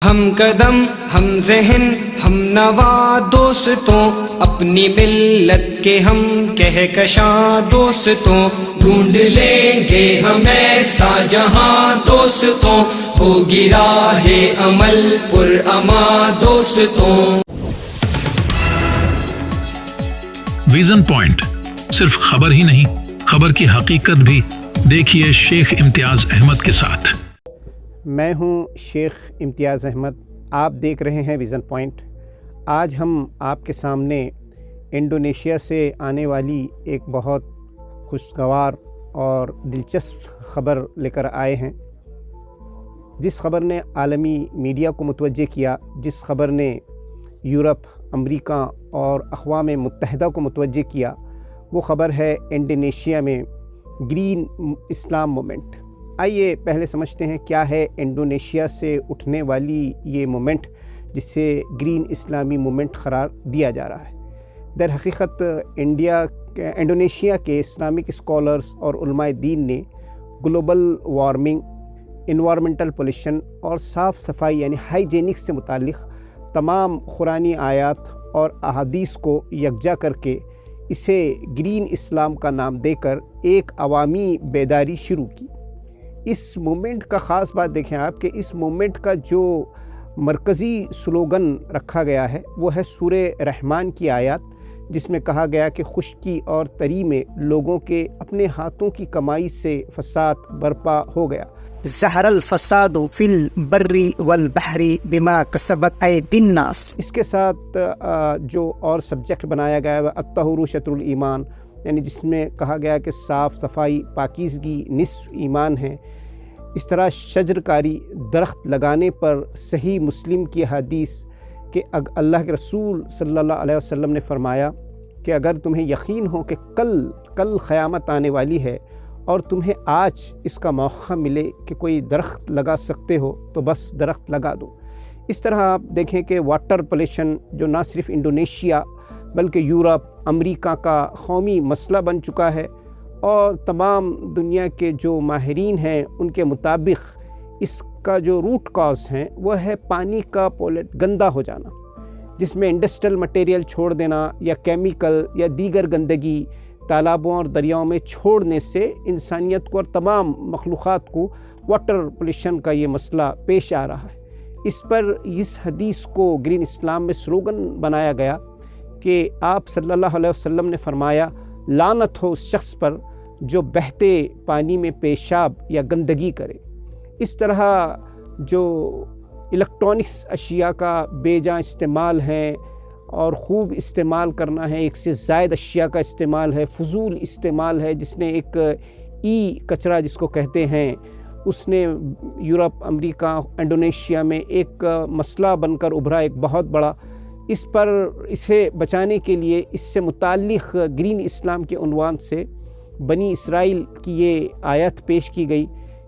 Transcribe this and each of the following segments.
ہم قدم ہم ذہن ہم نوا دوستوں، اپنی ملت کے ہم کہکشاں دوستوں، ڈھونڈ لیں گے ہم ایسا جہاں دوستوں، ہوگی راہ عمل پر اما دوستوں۔ ویژن پوائنٹ صرف خبر ہی نہیں، خبر کی حقیقت بھی دیکھیے شیخ امتیاز احمد کے ساتھ۔ میں ہوں شیخ امتیاز احمد، آپ دیکھ رہے ہیں ویژن پوائنٹ۔ آج ہم آپ کے سامنے انڈونیشیا سے آنے والی ایک بہت خوشگوار اور دلچسپ خبر لے کر آئے ہیں، جس خبر نے عالمی میڈیا کو متوجہ کیا، جس خبر نے یورپ، امریکہ اور اقوام متحدہ کو متوجہ کیا۔ وہ خبر ہے انڈونیشیا میں گرین اسلام مومنٹ۔ آئیے پہلے سمجھتے ہیں کیا ہے انڈونیشیا سے اٹھنے والی یہ مومنٹ، جسے گرین اسلامی مومنٹ قرار دیا جا رہا ہے۔ در حقیقت انڈونیشیا کے اسلامک اسکالرز اور علماء دین نے گلوبل وارمنگ، انوائرمنٹل پولیوشن اور صاف صفائی یعنی ہائیجینک سے متعلق تمام قرآنی آیات اور احادیث کو یکجا کر کے اسے گرین اسلام کا نام دے کر ایک عوامی بیداری شروع کی۔ اس مومنٹ کا خاص بات دیکھیں آپ کہ اس مومنٹ کا جو مرکزی سلوگن رکھا گیا ہے وہ ہے سورہ رحمان کی آیات، جس میں کہا گیا کہ خشکی اور تری میں لوگوں کے اپنے ہاتھوں کی کمائی سے فساد برپا ہو گیا۔ ظہر الفساد فی البر والبحر بما کسبت ایدی الناس۔ اس کے ساتھ جو اور سبجیکٹ بنایا گیا ہے الطہور شطر الایمان، یعنی جس میں کہا گیا کہ صاف صفائی پاکیزگی نصف ایمان ہے۔ اس طرح شجر کاری، درخت لگانے پر صحیح مسلم کی حدیث کہ اللہ کے رسول صلی اللہ علیہ وسلم نے فرمایا کہ اگر تمہیں یقین ہو کہ کل قیامت آنے والی ہے اور تمہیں آج اس کا موقع ملے کہ کوئی درخت لگا سکتے ہو تو بس درخت لگا دو۔ اس طرح آپ دیکھیں کہ واٹر پولیوشن جو نہ صرف انڈونیشیا بلکہ یورپ، امریکہ کا قومی مسئلہ بن چکا ہے، اور تمام دنیا کے جو ماہرین ہیں ان کے مطابق اس کا جو روٹ کاز ہیں وہ ہے پانی کا گندا ہو جانا، جس میں انڈسٹریل مٹیریل چھوڑ دینا یا کیمیکل یا دیگر گندگی تالابوں اور دریاؤں میں چھوڑنے سے انسانیت کو اور تمام مخلوقات کو واٹر پولیوشن کا یہ مسئلہ پیش آ رہا ہے۔ اس پر اس حدیث کو گرین اسلام میں سلوگن بنایا گیا کہ آپ صلی اللہ علیہ وسلم نے فرمایا لعنت ہو اس شخص پر جو بہتے پانی میں پیشاب یا گندگی کرے۔ اس طرح جو الیکٹرانکس اشیاء کا بے جا استعمال ہے اور خوب استعمال کرنا ہے، ایک سے زائد اشیاء کا استعمال ہے، فضول استعمال ہے، جس نے ایک کچرا جس کو کہتے ہیں، اس نے یورپ، امریکہ، انڈونیشیا میں ایک مسئلہ بن کر ابھرا، ایک بہت بڑا۔ اسے بچانے کے لیے اس سے متعلق گرین اسلام کے عنوان سے بنی اسرائیل کی یہ آیت پیش کی گئی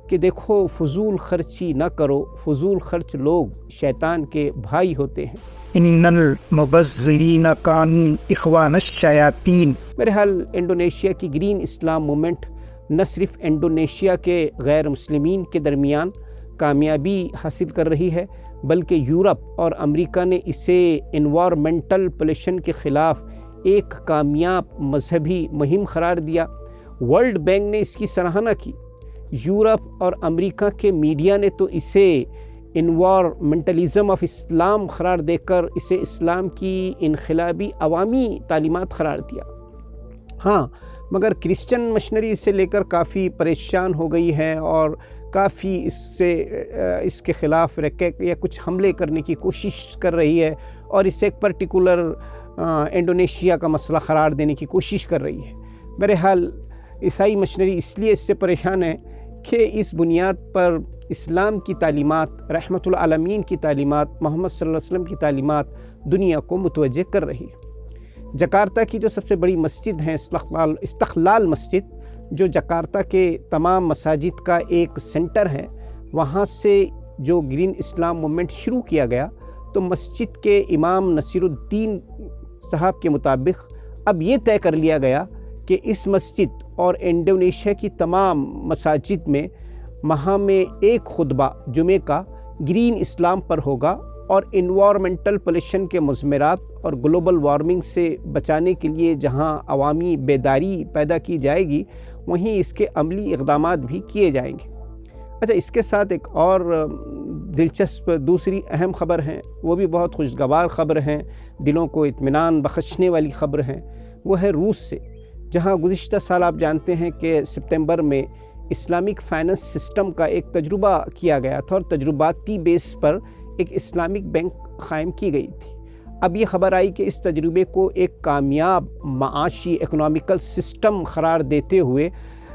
کہ دیکھو فضول خرچی نہ کرو، فضول خرچ لوگ شیطان کے بھائی ہوتے ہیں۔ ان المبذرین کانوا اخوان الشیاطین۔ بہرحال انڈونیشیا کی گرین اسلام مومنٹ نہ صرف انڈونیشیا کے غیر مسلمین کے درمیان کامیابی حاصل کر رہی ہے بلکہ یورپ اور امریکہ نے اسے انوائرمنٹل پولیوشن کے خلاف ایک کامیاب مذہبی مہم قرار دیا۔ ورلڈ بینک نے اس کی سراہنا کی۔ یورپ اور امریکہ کے میڈیا نے تو اسے انوائرمنٹلزم آف اسلام قرار دے کر اسے اسلام کی انقلابی عوامی تعلیمات قرار دیا۔ ہاں، مگر کرسچن مشنری اسے لے کر کافی پریشان ہو گئی ہے اور کافی اس کے خلاف یا کچھ حملے کرنے کی کوشش کر رہی ہے، اور اسے ایک پرٹیکولر انڈونیشیا کا مسئلہ قرار دینے کی کوشش کر رہی ہے۔ بہرحال عیسائی مشنری اس لیے اس سے پریشان ہے کہ اس بنیاد پر اسلام کی تعلیمات، رحمت العالمین کی تعلیمات، محمد صلی اللہ علیہ وسلم کی تعلیمات دنیا کو متوجہ کر رہی ہے۔ جکارتا کی جو سب سے بڑی مسجد ہے استقلال مسجد، جو جکارتا کے تمام مساجد کا ایک سینٹر ہے، وہاں سے جو گرین اسلام مومنٹ شروع کیا گیا تو مسجد کے امام نصیر الدین صاحب کے مطابق اب یہ طے کر لیا گیا کہ اس مسجد اور انڈونیشیا کی تمام مساجد میں ماہ میں ایک خطبہ جمعے کا گرین اسلام پر ہوگا اور انوائرمنٹل پولیوشن کے مضمرات اور گلوبل وارمنگ سے بچانے کے لیے جہاں عوامی بیداری پیدا کی جائے گی وہیں اس کے عملی اقدامات بھی کیے جائیں گے۔ اچھا، اس کے ساتھ ایک اور دلچسپ دوسری اہم خبر ہے، وہ بھی بہت خوشگوار خبر ہیں، دلوں کو اطمینان بخشنے والی خبر ہے، وہ ہے روس سے، جہاں گزشتہ سال آپ جانتے ہیں کہ سپتمبر میں اسلامک فائننس سسٹم کا ایک تجربہ کیا گیا تھا اور تجرباتی بیس پر ایک اسلامک بینک قائم کی گئی تھی۔ اب یہ خبر آئی کہ اس تجربے کو ایک کامیاب معاشی اکنامیکل سسٹم قرار دیتے ہوئے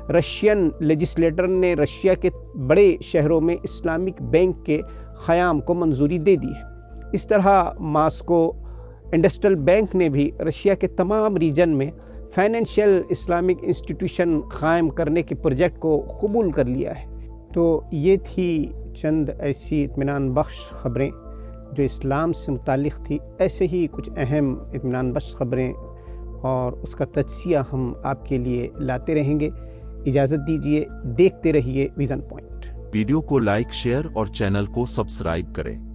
رشین لیجسلیٹر نے رشیا کے بڑے شہروں میں اسلامک بینک کے قیام کو منظوری دے دی ہے۔ اس طرح ماسکو انڈسٹریل بینک نے بھی رشیا کے تمام ریجن میں فائنینشیل اسلامک انسٹیٹیوشن قائم کرنے کے پروجیکٹ کو قبول کر لیا ہے۔ تو یہ تھی چند ایسی اطمینان بخش خبریں جو اسلام سے متعلق تھی۔ ایسے ہی کچھ اہم اطمینان بخش خبریں اور اس کا تجزیہ ہم آپ کے لیے لاتے رہیں گے۔ اجازت دیجیے، دیکھتے رہیے ویژن پوائنٹ۔ ویڈیو کو لائک، شیئر اور چینل کو سبسکرائب کریں۔